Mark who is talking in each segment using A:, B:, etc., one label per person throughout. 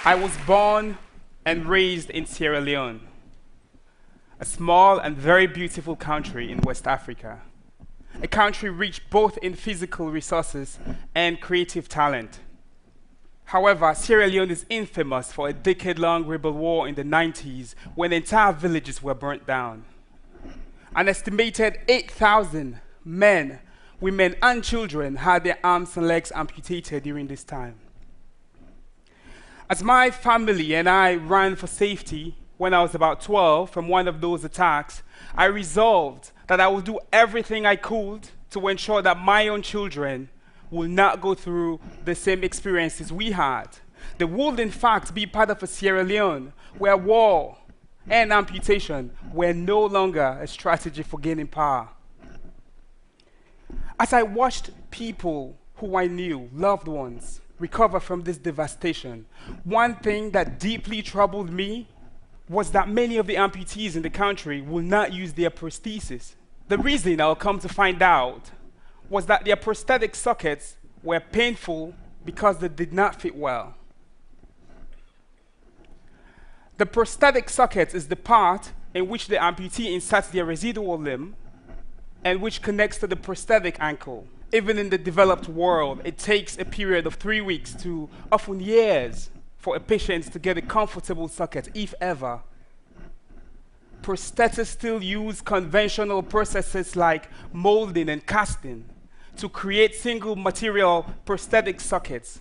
A: I was born and raised in Sierra Leone, a small and very beautiful country in West Africa, a country rich both in physical resources and creative talent. However, Sierra Leone is infamous for a decade-long rebel war in the 90s when entire villages were burnt down. An estimated 8,000 men, women, and children had their arms and legs amputated during this time. As my family and I ran for safety when I was about 12 from one of those attacks, I resolved that I would do everything I could to ensure that my own children will not go through the same experiences we had. They would, in fact, be part of a Sierra Leone where war and amputation were no longer a strategy for gaining power. As I watched people who I knew, loved ones, recover from this devastation, one thing that deeply troubled me was that many of the amputees in the country will not use their prosthesis. The reason I'll come to find out was that their prosthetic sockets were painful because they did not fit well. The prosthetic socket is the part in which the amputee inserts their residual limb and which connects to the prosthetic ankle. Even in the developed world, it takes a period of 3 weeks to often years for a patient to get a comfortable socket, if ever. Prosthetists still use conventional processes like molding and casting to create single material prosthetic sockets.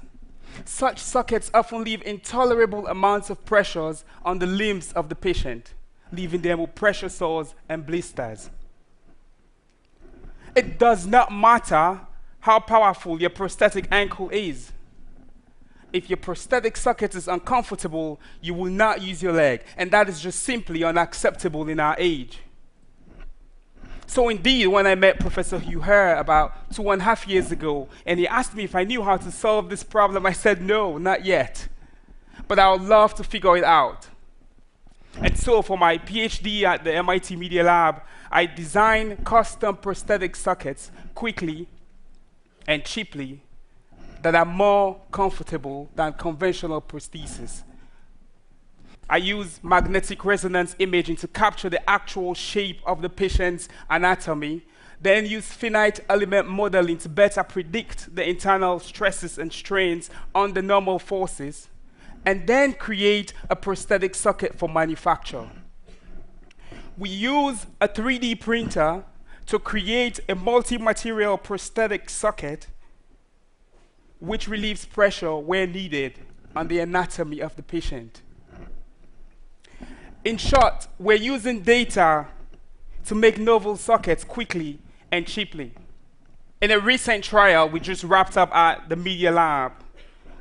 A: Such sockets often leave intolerable amounts of pressures on the limbs of the patient, leaving them with pressure sores and blisters. It does not matter how powerful your prosthetic ankle is. If your prosthetic socket is uncomfortable, you will not use your leg, and that is just simply unacceptable in our age. So indeed, when I met Professor Huher about 2.5 years ago, and he asked me if I knew how to solve this problem, I said no, not yet. But I would love to figure it out. And so for my PhD at the MIT Media Lab, I designed custom prosthetic sockets quickly and cheaply that are more comfortable than conventional prostheses. I use magnetic resonance imaging to capture the actual shape of the patient's anatomy, then use finite element modeling to better predict the internal stresses and strains on the normal forces, and then create a prosthetic socket for manufacture. We use a 3D printer to create a multi-material prosthetic socket which relieves pressure where needed on the anatomy of the patient. In short, we're using data to make novel sockets quickly and cheaply. In a recent trial we just wrapped up at the Media Lab,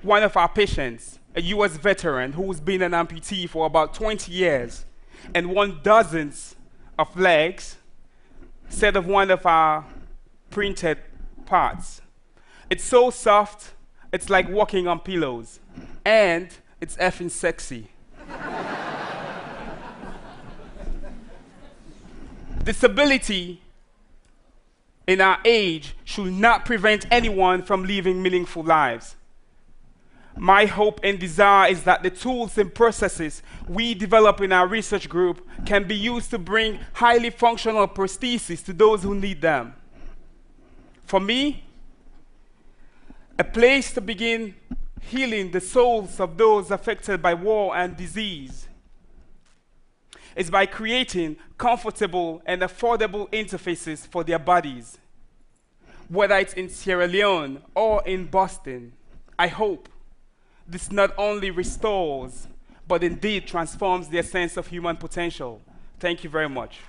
A: one of our patients, a US veteran who's been an amputee for about 20 years and won dozens of legs, said of one of our printed parts, "It's so soft, it's like walking on pillows, and it's effing sexy." Disability in our age should not prevent anyone from living meaningful lives. My hope and desire is that the tools and processes we develop in our research group can be used to bring highly functional prostheses to those who need them. For me, a place to begin healing the souls of those affected by war and disease is by creating comfortable and affordable interfaces for their bodies. Whether it's in Sierra Leone or in Boston, I hope this not only restores, but indeed transforms their sense of human potential. Thank you very much.